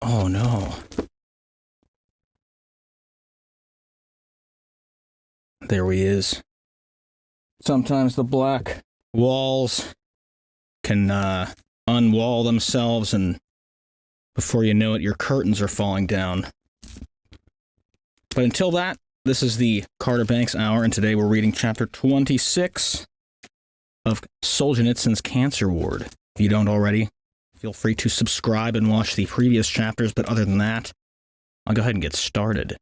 Oh no. There he is. Sometimes the black walls can unwall themselves, and before you know it, your curtains are falling down. But until that, this is the Carter Banks Hour, and today we're reading chapter 26 of Solzhenitsyn's Cancer Ward. If you don't already, feel free to subscribe and watch the previous chapters, but other than that, I'll go ahead and get started.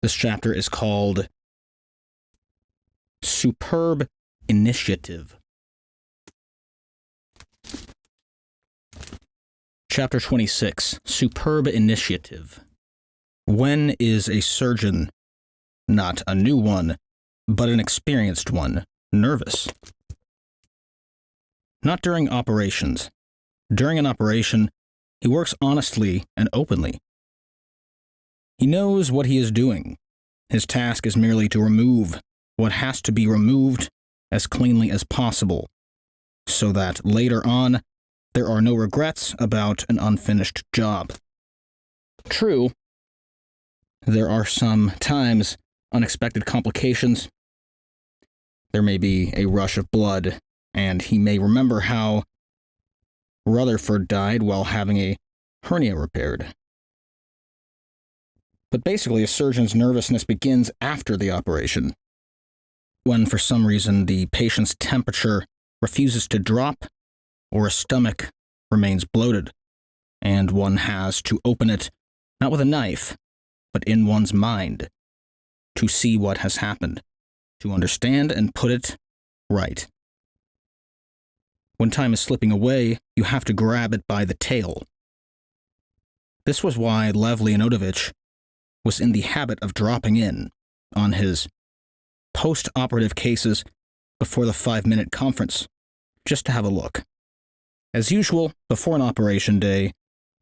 This chapter is called Superb Initiative. Chapter 26, Superb Initiative. When is a surgeon, not a new one, but an experienced one, nervous? Not during operations. During an operation, he works honestly and openly. He knows what he is doing. His task is merely to remove what has to be removed as cleanly as possible, so that later on, there are no regrets about an unfinished job. True, there are sometimes unexpected complications. There may be a rush of blood, and he may remember how Rutherford died while having a hernia repaired. But basically, a surgeon's nervousness begins after the operation, when for some reason the patient's temperature refuses to drop or a stomach remains bloated, and one has to open it not with a knife, but in one's mind, to see what has happened, to understand and put it right. When time is slipping away, you have to grab it by the tail. This was why Lev Leonovich was in the habit of dropping in on his post-operative cases before the 5-minute conference, just to have a look. As usual, before an operation day,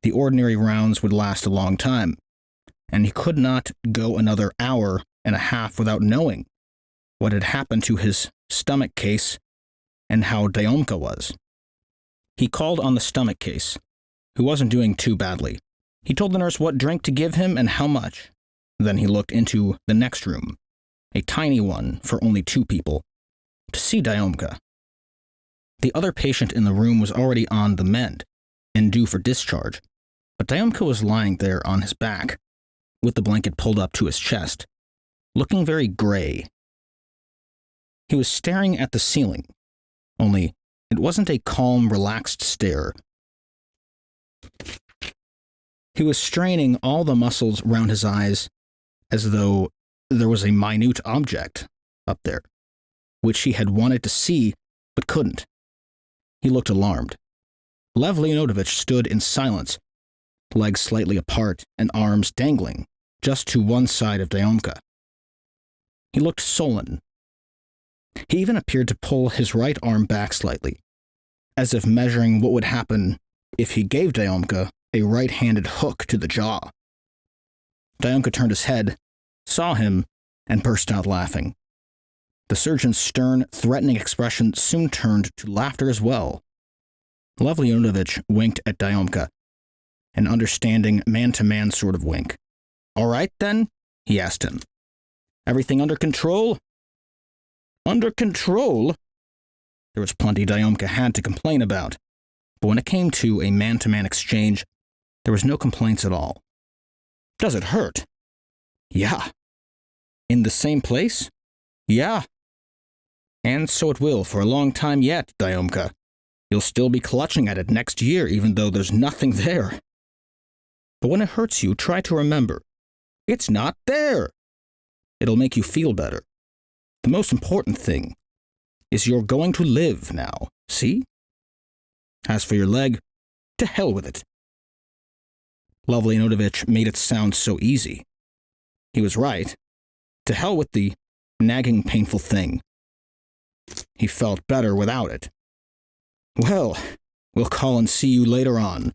the ordinary rounds would last a long time, and he could not go another hour and a half without knowing what had happened to his stomach case and how Dyomka was. He called on the stomach case, who wasn't doing too badly. He told the nurse what drink to give him and how much. Then he looked into the next room, a tiny one for only 2 people, to see Dyomka. The other patient in the room was already on the mend and due for discharge, but Dyomka was lying there on his back, with the blanket pulled up to his chest, looking very gray. He was staring at the ceiling, only it wasn't a calm, relaxed stare. He was straining all the muscles round his eyes as though there was a minute object up there, which he had wanted to see but couldn't. He looked alarmed. Lev Leonovich stood in silence, legs slightly apart and arms dangling just to one side of Dyomka. He looked sullen. He even appeared to pull his right arm back slightly, as if measuring what would happen if he gave Dyomka a right-handed hook to the jaw. Dyomka turned his head, saw him, and burst out laughing. The surgeon's stern, threatening expression soon turned to laughter as well. Lev Leonovich winked at Dyomka, an understanding man-to-man sort of wink. "All right, then?" he asked him. "Everything under control?" Under control? There was plenty Dyomka had to complain about, but when it came to a man-to-man exchange, there was no complaints at all. "Does it hurt?" "Yeah." "In the same place?" "Yeah." "And so it will for a long time yet, Dyomka. You'll still be clutching at it next year, even though there's nothing there. But when it hurts you, try to remember, it's not there. It'll make you feel better. The most important thing is you're going to live now, see? As for your leg, to hell with it." Lev Leonovich made it sound so easy. He was right. To hell with the nagging, painful thing. He felt better without it. "Well, we'll call and see you later on."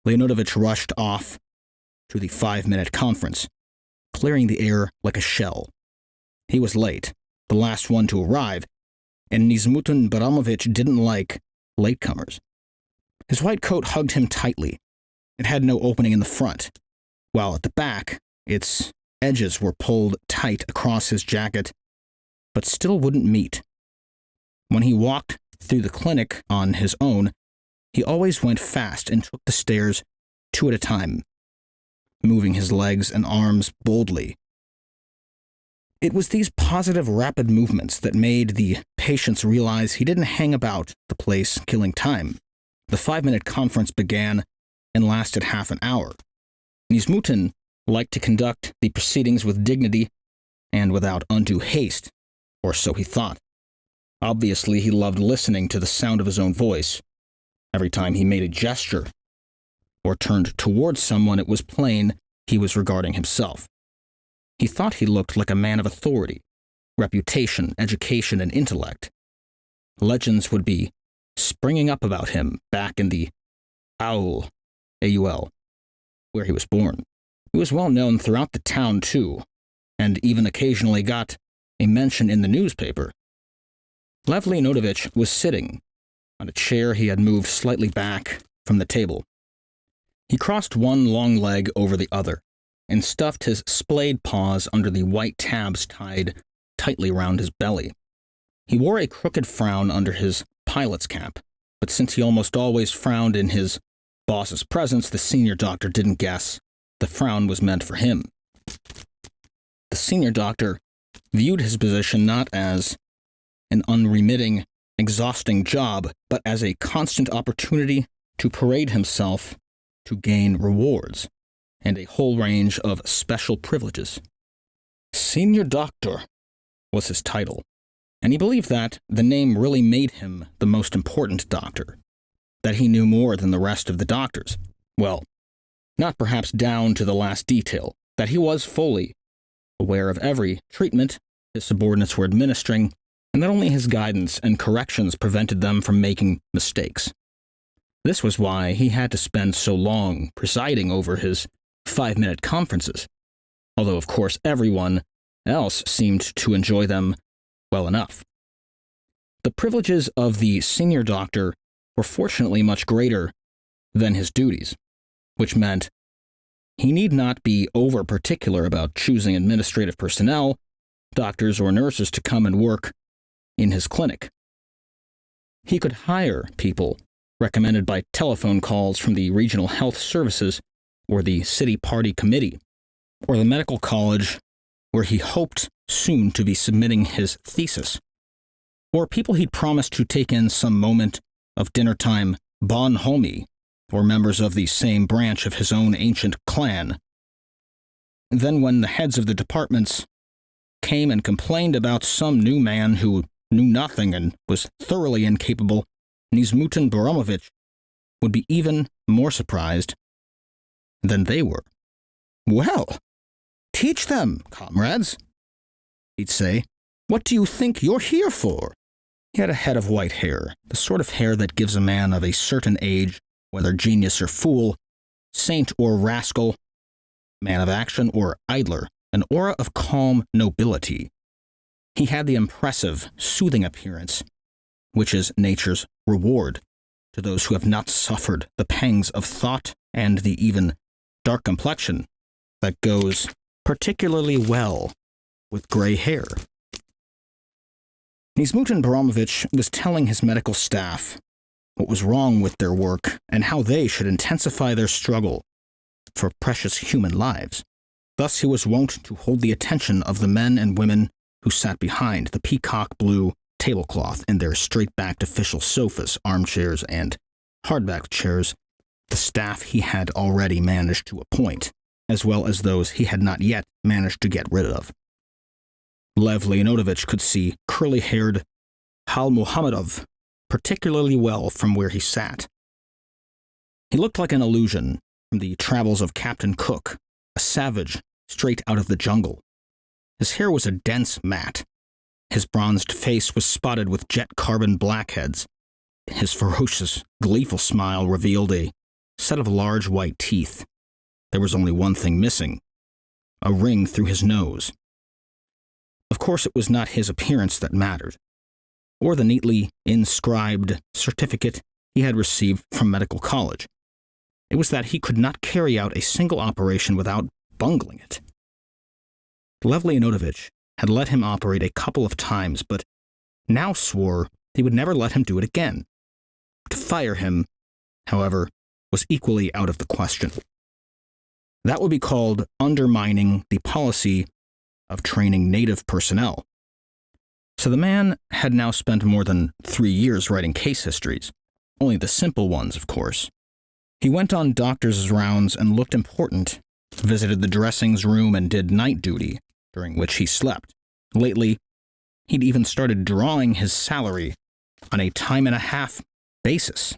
Leonovich rushed off to the 5-minute conference, clearing the air like a shell. He was late, the last one to arrive, and Nizmutin Baramovich didn't like latecomers. His white coat hugged him tightly, It had no opening in the front, while at the back, its edges were pulled tight across his jacket, but still wouldn't meet. When he walked through the clinic on his own, he always went fast and took the stairs 2 at a time, moving his legs and arms boldly. It was these positive, rapid movements that made the patients realize he didn't hang about the place killing time. The 5-minute conference began and lasted half an hour. Nismutin liked to conduct the proceedings with dignity and without undue haste, or so he thought. Obviously, he loved listening to the sound of his own voice. Every time he made a gesture or turned towards someone, it was plain he was regarding himself. He thought he looked like a man of authority, reputation, education, and intellect. Legends would be springing up about him back in the Aul, A-U-L, where he was born. He was well known throughout the town, too, and even occasionally got a mention in the newspaper. Lev Leonovich was sitting on a chair he had moved slightly back from the table. He crossed one long leg over the other and stuffed his splayed paws under the white tabs tied tightly round his belly. He wore a crooked frown under his pilot's cap, but since he almost always frowned in his boss's presence, the senior doctor didn't guess the frown was meant for him. The senior doctor viewed his position not as an unremitting, exhausting job, but as a constant opportunity to parade himself to gain rewards and a whole range of special privileges. Senior Doctor was his title, and he believed that the name really made him the most important doctor, that he knew more than the rest of the doctors. Well, not perhaps down to the last detail, that he was fully aware of every treatment his subordinates were administering, and that only his guidance and corrections prevented them from making mistakes. This was why he had to spend so long presiding over his 5-minute conferences, although of course everyone else seemed to enjoy them well enough. The privileges of the senior doctor were fortunately much greater than his duties, which meant he need not be over-particular about choosing administrative personnel, doctors or nurses to come and work in his clinic. He could hire people recommended by telephone calls from the regional health services or the city party committee, or the medical college where he hoped soon to be submitting his thesis, or people he'd promised to take in some moment of dinner-time bonhomie, or members of the same branch of his own ancient clan. Then when the heads of the departments came and complained about some new man who knew nothing and was thoroughly incapable, Nismutin Baramovich would be even more surprised than they were. "Well, teach them, comrades," he'd say. "What do you think you're here for?" He had a head of white hair, the sort of hair that gives a man of a certain age, whether genius or fool, saint or rascal, man of action or idler, an aura of calm nobility. He had the impressive, soothing appearance, which is nature's reward to those who have not suffered the pangs of thought, and the even dark complexion that goes particularly well with gray hair. Nismutin Baramovich was telling his medical staff what was wrong with their work and how they should intensify their struggle for precious human lives. Thus he was wont to hold the attention of the men and women who sat behind the peacock-blue tablecloth in their straight-backed official sofas, armchairs, and hardback chairs, the staff he had already managed to appoint, as well as those he had not yet managed to get rid of. Lev Leonovich could see curly-haired Hal Muhammadov particularly well from where he sat. He looked like an illusion from the travels of Captain Cook, a savage straight out of the jungle. His hair was a dense mat. His bronzed face was spotted with jet carbon blackheads. His ferocious, gleeful smile revealed a set of large white teeth. There was only one thing missing: a ring through his nose. Of course, it was not his appearance that mattered, or the neatly inscribed certificate he had received from medical college. It was that he could not carry out a single operation without bungling it. Lev Leonovich had let him operate a couple of times, but now swore he would never let him do it again. To fire him, however, was equally out of the question. That would be called undermining the policy of training native personnel. So the man had now spent more than 3 years writing case histories, only the simple ones, of course. He went on doctor's rounds and looked important, visited the dressings room and did night duty, during which he slept. Lately, he'd even started drawing his salary on a time-and-a-half basis,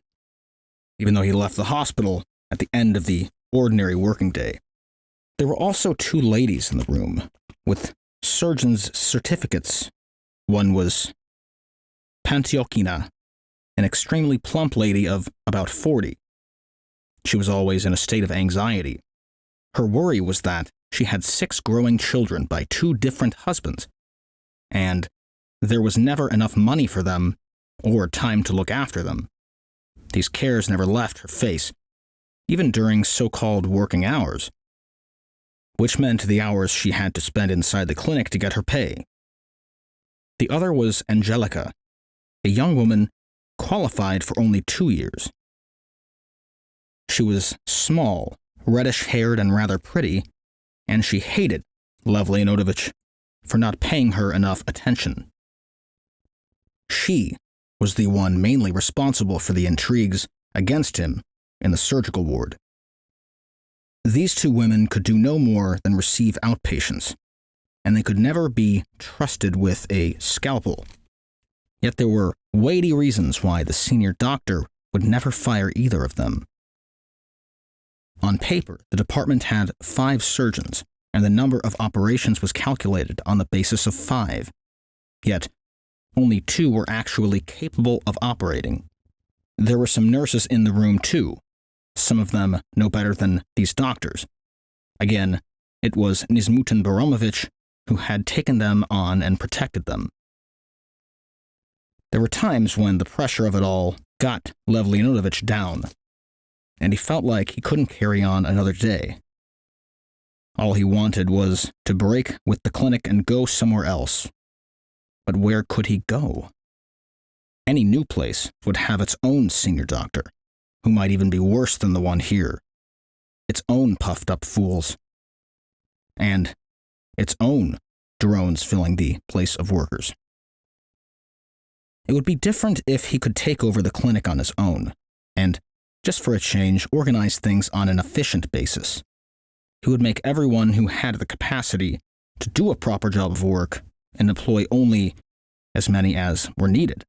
even though he left the hospital at the end of the ordinary working day. There were also 2 ladies in the room, with surgeon's certificates. One was Pantyokina, an extremely plump lady of about 40. She was always in a state of anxiety. Her worry was that she had 6 growing children by 2 different husbands, and there was never enough money for them or time to look after them. These cares never left her face, even during so-called working hours, which meant the hours she had to spend inside the clinic to get her pay. The other was Angelica, a young woman qualified for only 2 years. She was small, reddish-haired, and rather pretty, and she hated Lev Leonovich for not paying her enough attention. She was the one mainly responsible for the intrigues against him in the surgical ward. These 2 women could do no more than receive outpatients, and they could never be trusted with a scalpel. Yet there were weighty reasons why the senior doctor would never fire either of them. On paper, the department had 5 surgeons, and the number of operations was calculated on the basis of 5. Yet, only 2 were actually capable of operating. There were some nurses in the room too, some of them no better than these doctors. Again, it was Nizmutin Baramovich who had taken them on and protected them. There were times when the pressure of it all got Lev Leonovich down, and he felt like he couldn't carry on another day. All he wanted was to break with the clinic and go somewhere else. But where could he go? Any new place would have its own senior doctor, who might even be worse than the one here, its own puffed-up fools, and its own drones filling the place of workers. It would be different if he could take over the clinic on his own, and, just for a change, organize things on an efficient basis. He would make everyone who had the capacity to do a proper job of work and employ only as many as were needed.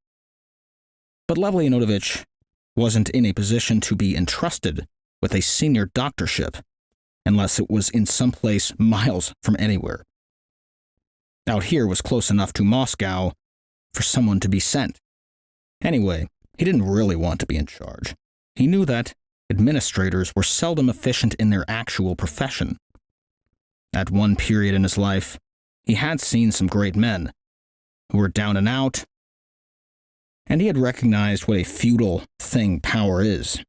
But Lev Leonovich wasn't in a position to be entrusted with a senior doctorship unless it was in some place miles from anywhere. Out here was close enough to Moscow for someone to be sent. Anyway, he didn't really want to be in charge. He knew that administrators were seldom efficient in their actual profession. At one period in his life, he had seen some great men who were down and out, and he had recognized what a futile thing power is.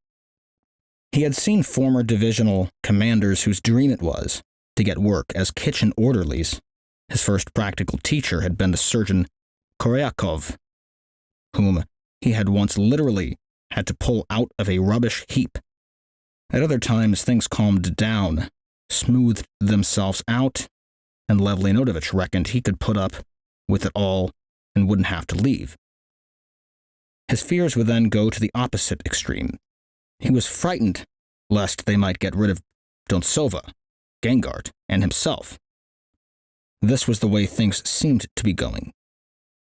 He had seen former divisional commanders whose dream it was to get work as kitchen orderlies. His first practical teacher had been the surgeon Koryakov, whom he had once literally had to pull out of a rubbish heap. At other times, things calmed down, smoothed themselves out, and Lev Leonovich reckoned he could put up with it all and wouldn't have to leave. His fears would then go to the opposite extreme. He was frightened lest they might get rid of Dontsova, Gangart, and himself. This was the way things seemed to be going.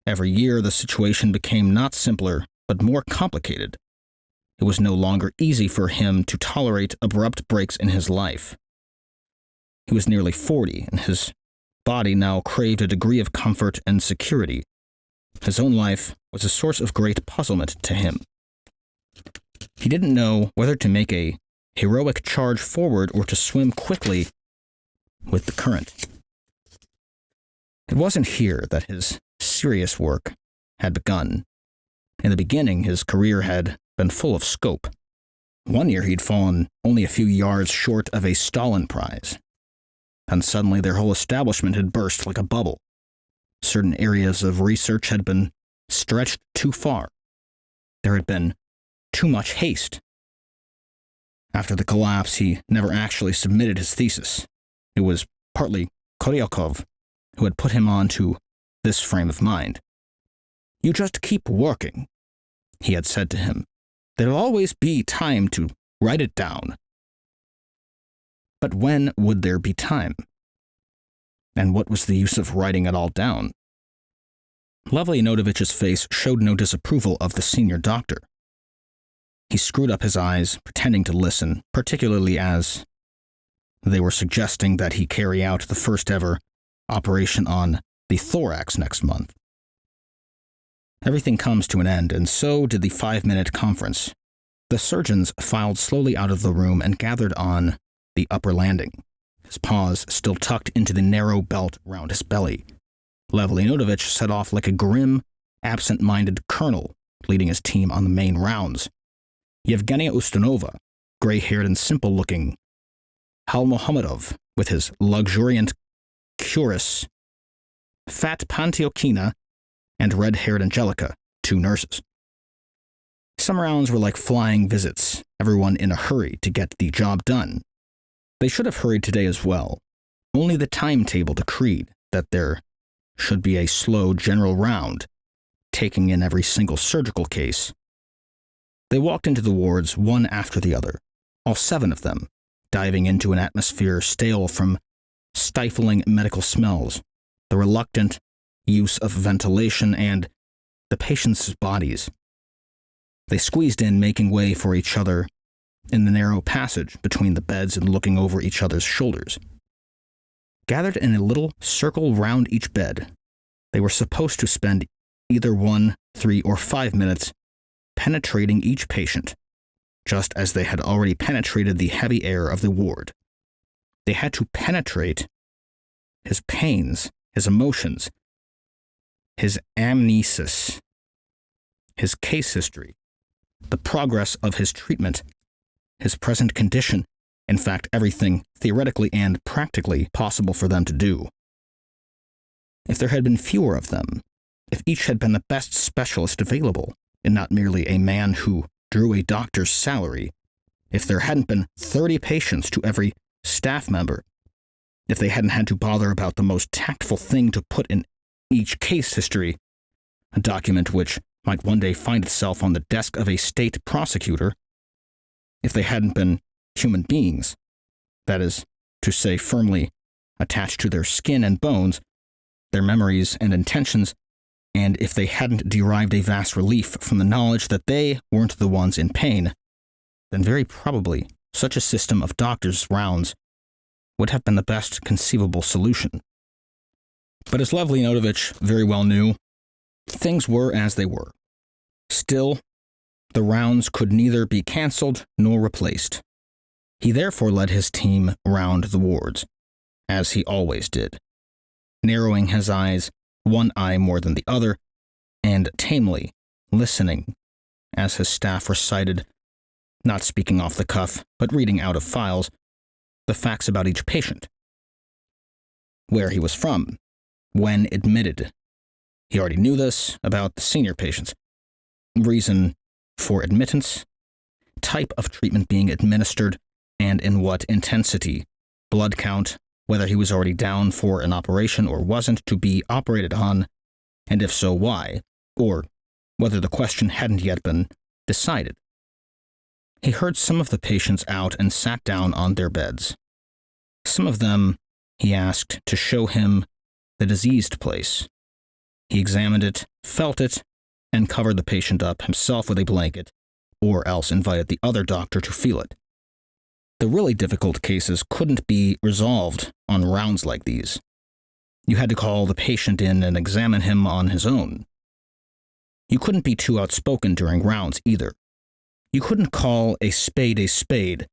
Every year, the situation became not simpler, but more complicated. It was no longer easy for him to tolerate abrupt breaks in his life. He was nearly 40, and his body now craved a degree of comfort and security. His own life was a source of great puzzlement to him. He didn't know whether to make a heroic charge forward or to swim quickly with the current. It wasn't here that his serious work had begun. In the beginning, his career had been full of scope. One year he'd fallen only a few yards short of a Stalin Prize. And suddenly their whole establishment had burst like a bubble. Certain areas of research had been stretched too far. There had been too much haste. After the collapse, he never actually submitted his thesis. It was partly Koryakov who had put him on to this frame of mind. "You just keep working," he had said to him. "There'll always be time to write it down." But when would there be time? And what was the use of writing it all down? Lev Leonovich's face showed no disapproval of the senior doctor. He screwed up his eyes, pretending to listen, particularly as they were suggesting that he carry out the first ever operation on the thorax next month. Everything comes to an end, and so did the 5-minute conference. The surgeons filed slowly out of the room and gathered on the upper landing, his paws still tucked into the narrow belt round his belly. Lev Leonovich set off like a grim, absent-minded colonel leading his team on the main rounds. Yevgenia Ustinova, gray-haired and simple-looking, Hal Mohamedov, with his luxuriant cuirass, fat Pantyokina, and red-haired Angelica, 2 nurses. Some rounds were like flying visits, everyone in a hurry to get the job done. They should have hurried today as well. Only the timetable decreed that there should be a slow general round, taking in every single surgical case. They walked into the wards one after the other, all 7 of them, diving into an atmosphere stale from stifling medical smells, the reluctant use of ventilation, and the patients' bodies. They squeezed in, making way for each other in the narrow passage between the beds and looking over each other's shoulders. Gathered in a little circle round each bed, they were supposed to spend either 1, 3, or 5 minutes penetrating each patient, just as they had already penetrated the heavy air of the ward. They had to penetrate his pains, his emotions, his amnesis, his case history, the progress of his treatment, his present condition, in fact, everything theoretically and practically possible for them to do. If there had been fewer of them, if each had been the best specialist available, and not merely a man who drew a doctor's salary, if there hadn't been 30 patients to every staff member, if they hadn't had to bother about the most tactful thing to put in each case history, a document which might one day find itself on the desk of a state prosecutor, if they hadn't been human beings, that is to say, firmly attached to their skin and bones, their memories and intentions, and if they hadn't derived a vast relief from the knowledge that they weren't the ones in pain, then very probably such a system of doctors' rounds would have been the best conceivable solution. But as Lev Leonovich very well knew, things were as they were. Still, the rounds could neither be cancelled nor replaced. He therefore led his team round the wards, as he always did, narrowing his eyes, one eye more than the other, and tamely listening as his staff recited, not speaking off the cuff, but reading out of files, the facts about each patient. Where he was from, when admitted. He already knew this about the senior patients. Reason for admittance, type of treatment being administered, and in what intensity, blood count, whether he was already down for an operation or wasn't to be operated on, and if so, why, or whether the question hadn't yet been decided. He heard some of the patients out and sat down on their beds. Some of them he asked to show him the diseased place. He examined it, felt it, and covered the patient up himself with a blanket, or else invited the other doctor to feel it. The really difficult cases couldn't be resolved on rounds like these. You had to call the patient in and examine him on his own. You couldn't be too outspoken during rounds either. You couldn't call a spade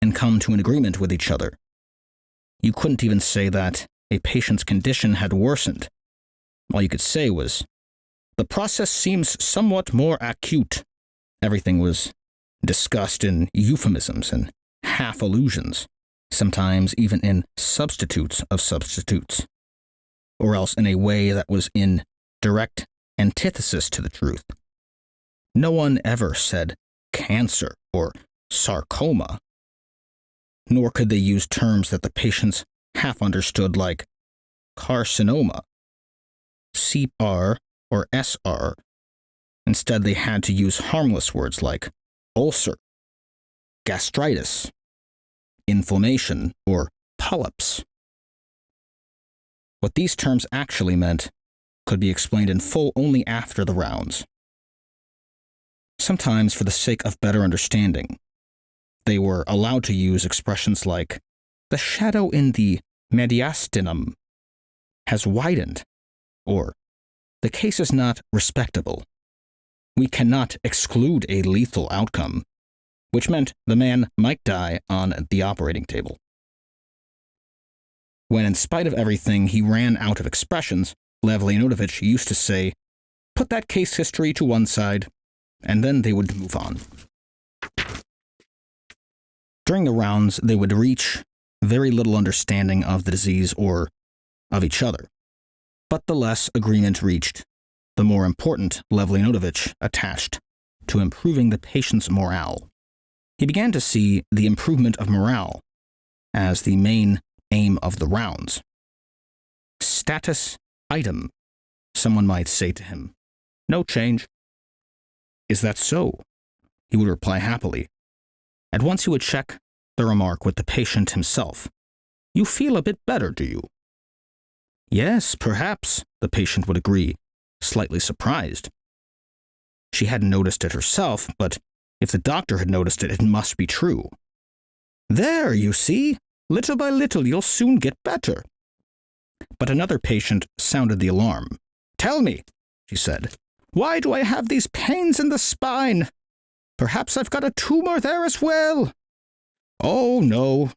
and come to an agreement with each other. You couldn't even say that a patient's condition had worsened. All you could say was, "The process seems somewhat more acute." Everything was discussed in euphemisms and half-allusions, sometimes even in substitutes of substitutes, or else in a way that was in direct antithesis to the truth. No one ever said cancer or sarcoma, nor could they use terms that the patients half understood like carcinoma, CR or SR. Instead, they had to use harmless words like ulcer, gastritis, inflammation, or polyps. What these terms actually meant could be explained in full only after the rounds. Sometimes, for the sake of better understanding, they were allowed to use expressions like, the shadow in the mediastinum has widened, or the case is not respectable. We cannot exclude a lethal outcome, which meant the man might die on the operating table. When, in spite of everything, he ran out of expressions, Lev Leonovich used to say, put that case history to one side, and then they would move on. During the rounds, they would reach very little understanding of the disease or of each other. But the less agreement reached, the more important Lev Leonovich attached to improving the patient's morale. He began to see the improvement of morale as the main aim of the rounds. Status item, someone might say to him. No change. Is that so? He would reply happily. At once he would check the remark with the patient himself. You feel a bit better, do you? Yes, perhaps, the patient would agree, slightly surprised. She hadn't noticed it herself, but if the doctor had noticed it, it must be true. There, you see, little by little you'll soon get better. But another patient sounded the alarm. Tell me, she said, why do I have these pains in the spine? Perhaps I've got a tumor there as well. Oh, no,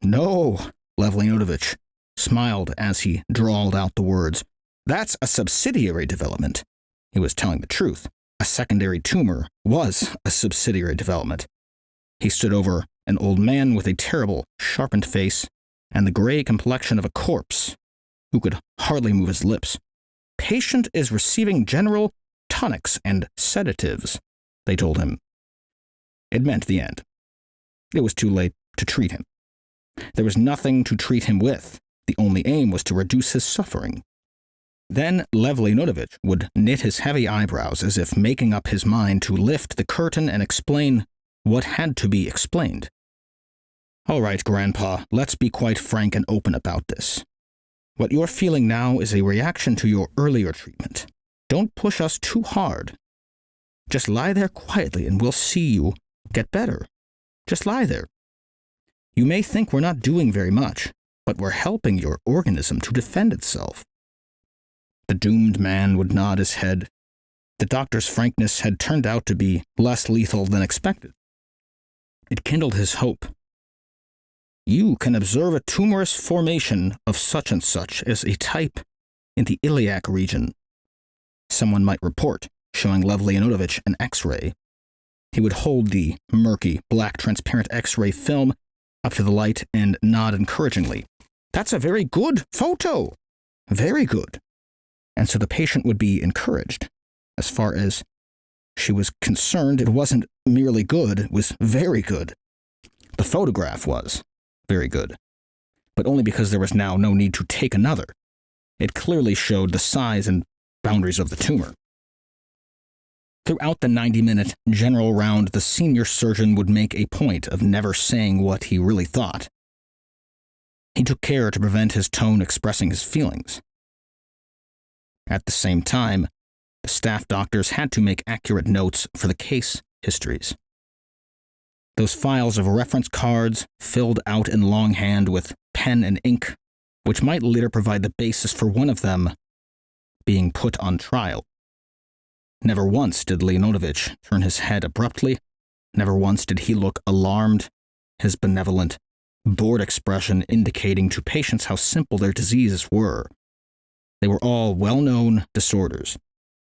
Lev Leonovich smiled as he drawled out the words. That's a subsidiary development. He was telling the truth. A secondary tumor was a subsidiary development. He stood over an old man with a terrible, sharpened face and the gray complexion of a corpse, who could hardly move his lips. Patient is receiving general tonics and sedatives, they told him. It meant the end. It was too late to treat him. There was nothing to treat him with. The only aim was to reduce his suffering. Then Lev Leonovich would knit his heavy eyebrows as if making up his mind to lift the curtain and explain what had to be explained. All right, Grandpa, let's be quite frank and open about this. What you're feeling now is a reaction to your earlier treatment. Don't push us too hard. Just lie there quietly and we'll see you get better. Just lie there. You may think we're not doing very much, but we're helping your organism to defend itself. The doomed man would nod his head. The doctor's frankness had turned out to be less lethal than expected. It kindled his hope. You can observe a tumorous formation of such and such as a type in the iliac region. Someone might report, showing Lev Leonovich an X-ray. He would hold the murky, black, transparent X-ray film up to the light and nod encouragingly. That's a very good photo. Very good. And so the patient would be encouraged. As far as she was concerned, it wasn't merely good, it was very good. The photograph was very good, but only because there was now no need to take another. It clearly showed the size and boundaries of the tumor. Throughout the 90-minute general round, the senior surgeon would make a point of never saying what he really thought. He took care to prevent his tone expressing his feelings. At the same time, the staff doctors had to make accurate notes for the case histories. Those files of reference cards filled out in longhand with pen and ink, which might later provide the basis for one of them being put on trial. Never once did Leonovich turn his head abruptly. Never once did he look alarmed, his benevolent, bored expression indicating to patients how simple their diseases were. They were all well-known disorders,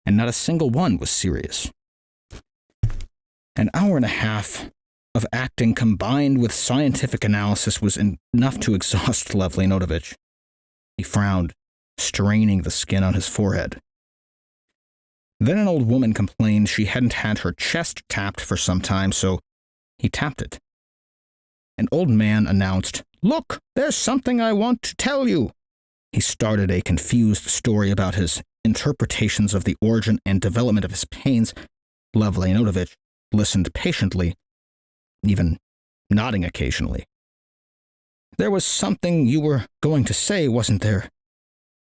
and not a single one was serious. An hour and a half of acting combined with scientific analysis was enough to exhaust Lev Leonovich. He frowned, straining the skin on his forehead. Then an old woman complained she hadn't had her chest tapped for some time, so he tapped it. An old man announced, "Look, there's something I want to tell you." He started a confused story about his interpretations of the origin and development of his pains. Lev Leonovich listened patiently, even nodding occasionally. "There was something you were going to say, wasn't there?"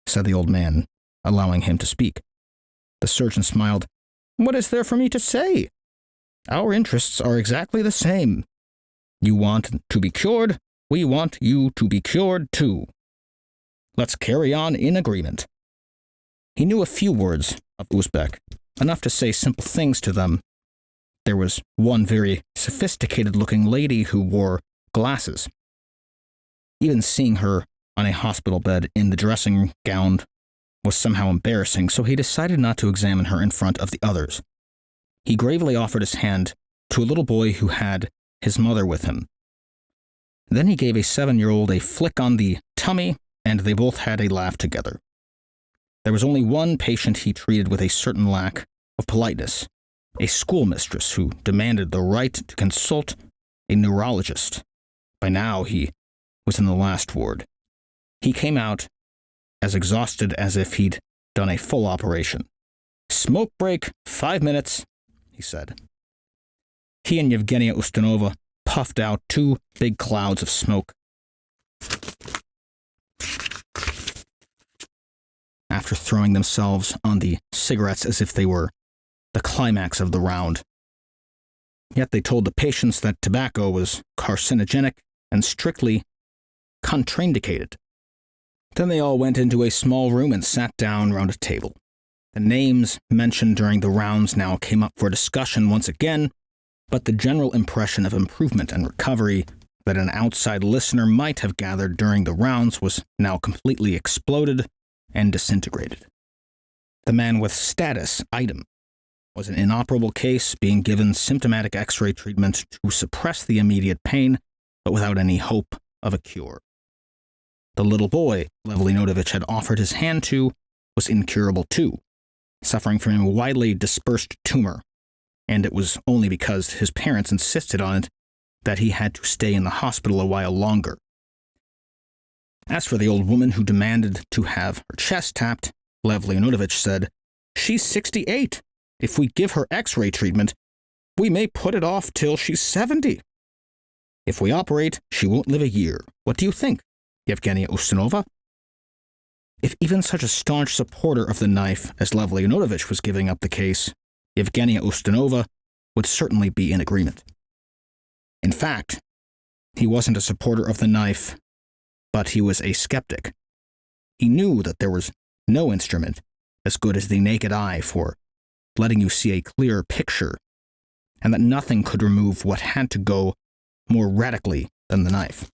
said the old man, allowing him to speak. The surgeon smiled. "What is there for me to say? Our interests are exactly the same. You want to be cured, we want you to be cured too. Let's carry on in agreement." He knew a few words of Uzbek, enough to say simple things to them. There was one very sophisticated-looking lady who wore glasses. Even seeing her on a hospital bed in the dressing gown was somehow embarrassing, so he decided not to examine her in front of the others. He gravely offered his hand to a little boy who had his mother with him. Then he gave a 7-year-old a flick on the tummy, and they both had a laugh together. There was only one patient he treated with a certain lack of politeness, a schoolmistress who demanded the right to consult a neurologist. By now, he was in the last ward. He came out as exhausted as if he'd done a full operation. "Smoke break, 5 minutes," he said. He and Yevgenia Ustinova puffed out 2 big clouds of smoke. After throwing themselves on the cigarettes as if they were the climax of the round. Yet they told the patients that tobacco was carcinogenic and strictly contraindicated. Then they all went into a small room and sat down round a table. The names mentioned during the rounds now came up for discussion once again, but the general impression of improvement and recovery that an outside listener might have gathered during the rounds was now completely exploded and disintegrated. The man with status item was an inoperable case being given symptomatic X-ray treatment to suppress the immediate pain, but without any hope of a cure. The little boy Lev Leonovich had offered his hand to was incurable too, suffering from a widely dispersed tumor, and it was only because his parents insisted on it that he had to stay in the hospital a while longer. As for the old woman who demanded to have her chest tapped, Lev Leonovich said, "She's 68. If we give her X-ray treatment, we may put it off till she's 70. If we operate, she won't live a year. What do you think, Yevgenia Ustinova?" If even such a staunch supporter of the knife as Lev Leonovich was giving up the case, Yevgenia Ustinova would certainly be in agreement. In fact, he wasn't a supporter of the knife, but he was a skeptic. He knew that there was no instrument as good as the naked eye for letting you see a clearer picture, and that nothing could remove what had to go more radically than the knife.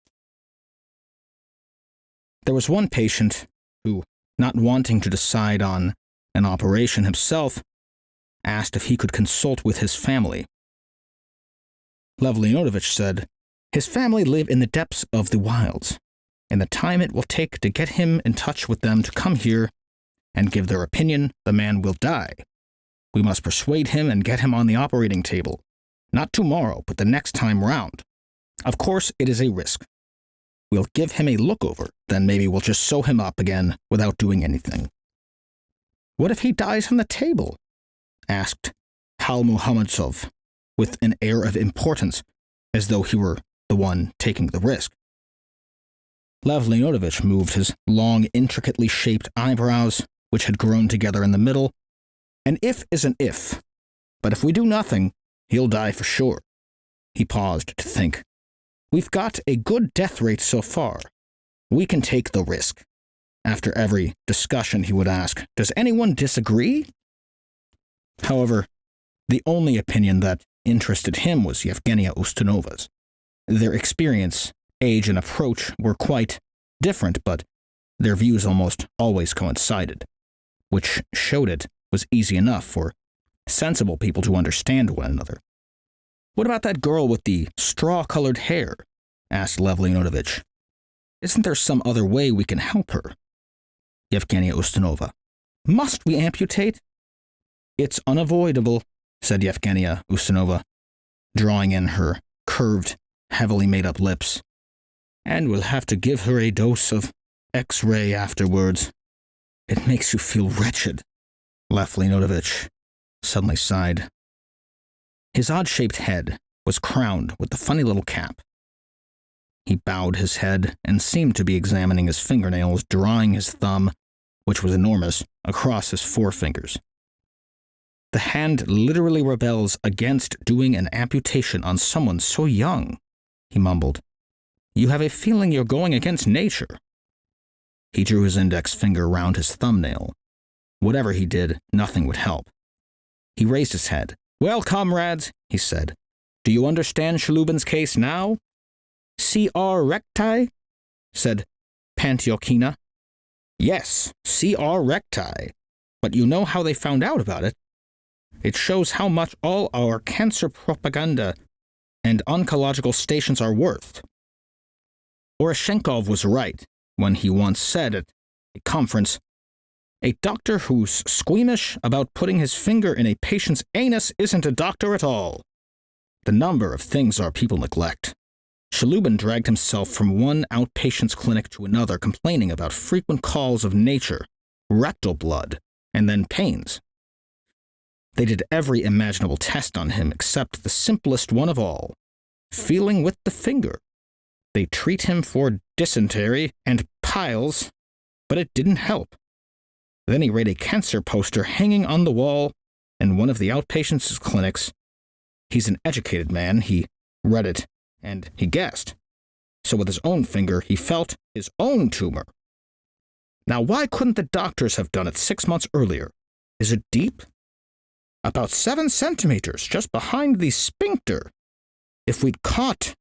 There was one patient who, not wanting to decide on an operation himself, asked if he could consult with his family. Lev Leonovich said, "His family live in the depths of the wilds, and the time it will take to get him in touch with them to come here and give their opinion, the man will die. We must persuade him and get him on the operating table. Not tomorrow, but the next time round. Of course, it is a risk. We'll give him a look-over, then maybe we'll just sew him up again without doing anything." "What if he dies on the table?" asked Hal Muhammadsov, with an air of importance, as though he were the one taking the risk. Lev Leonovich moved his long, intricately shaped eyebrows, which had grown together in the middle. "An if is an if, but if we do nothing, he'll die for sure." He paused to think. "We've got a good death rate so far. We can take the risk." After every discussion, he would ask, "Does anyone disagree?" However, the only opinion that interested him was Yevgenia Ustinova's. Their experience, age, and approach were quite different, but their views almost always coincided, which showed it was easy enough for sensible people to understand one another. What about that girl with the straw-colored hair? Asked Lev Leonovich. Isn't there some other way we can help her? Yevgenia Ustinova. Must we amputate? It's unavoidable, said Yevgenia Ustinova, drawing in her curved, heavily made-up lips. And we'll have to give her a dose of X-ray afterwards. It makes you feel wretched, Lev Leonovich suddenly sighed. His odd-shaped head was crowned with the funny little cap. He bowed his head and seemed to be examining his fingernails, drawing his thumb, which was enormous, across his forefingers. The hand literally rebels against doing an amputation on someone so young, he mumbled. You have a feeling you're going against nature. He drew his index finger round his thumbnail. Whatever he did, nothing would help. He raised his head. Well, comrades, he said, do you understand Shalubin's case now? C.R. recti? Said Pantyokina. Yes, C.R. recti. But you know how they found out about it? It shows how much all our cancer propaganda and oncological stations are worth. Oroshenkov was right when he once said at a conference, a doctor who's squeamish about putting his finger in a patient's anus isn't a doctor at all. The number of things our people neglect. Shalubin dragged himself from one outpatient's clinic to another, complaining about frequent calls of nature, rectal blood, and then pains. They did every imaginable test on him except the simplest one of all, feeling with the finger. They treat him for dysentery and piles, but it didn't help. Then he read a cancer poster hanging on the wall in one of the outpatients' clinics. He's an educated man. He read it, and he guessed. So with his own finger, he felt his own tumor. Now, why couldn't the doctors have done it 6 months earlier? Is it deep? About 7 centimeters, just behind the sphincter. If we'd caught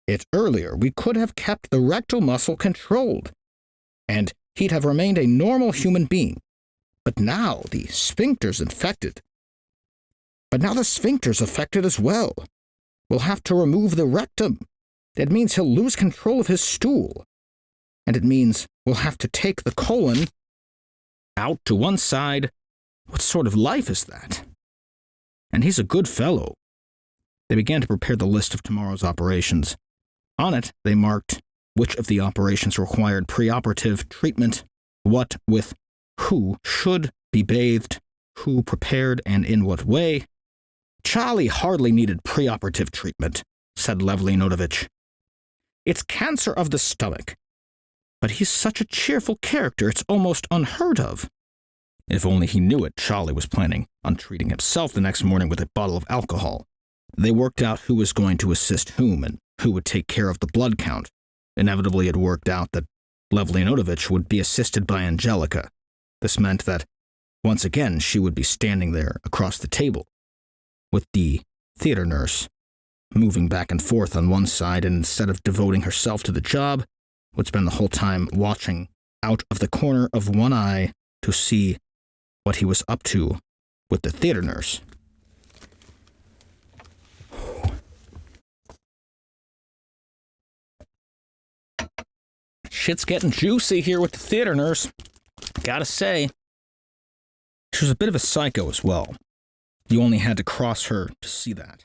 it earlier, we could have kept the rectal muscle controlled, and he'd have remained a normal human being. But now the sphincter's infected. But now the sphincter's affected as well. We'll have to remove the rectum. That means he'll lose control of his stool. And it means we'll have to take the colon out to one side. What sort of life is that? And he's a good fellow. They began to prepare the list of tomorrow's operations. On it, they marked which of the operations required preoperative treatment, what with who should be bathed, who prepared, and in what way. Charlie hardly needed preoperative treatment, said Lev Leonovich. It's cancer of the stomach. But he's such a cheerful character, it's almost unheard of. If only he knew it, Charlie was planning on treating himself the next morning with a bottle of alcohol. They worked out who was going to assist whom and who would take care of the blood count. Inevitably, it worked out that Lev Leonovich would be assisted by Angelica. This meant that, once again, she would be standing there across the table, with the theater nurse, moving back and forth on one side, and instead of devoting herself to the job, would spend the whole time watching out of the corner of one eye to see what he was up to with the theater nurse. Shit's getting juicy here with the theater nurse. Gotta say. She was a bit of a psycho as well. You only had to cross her to see that.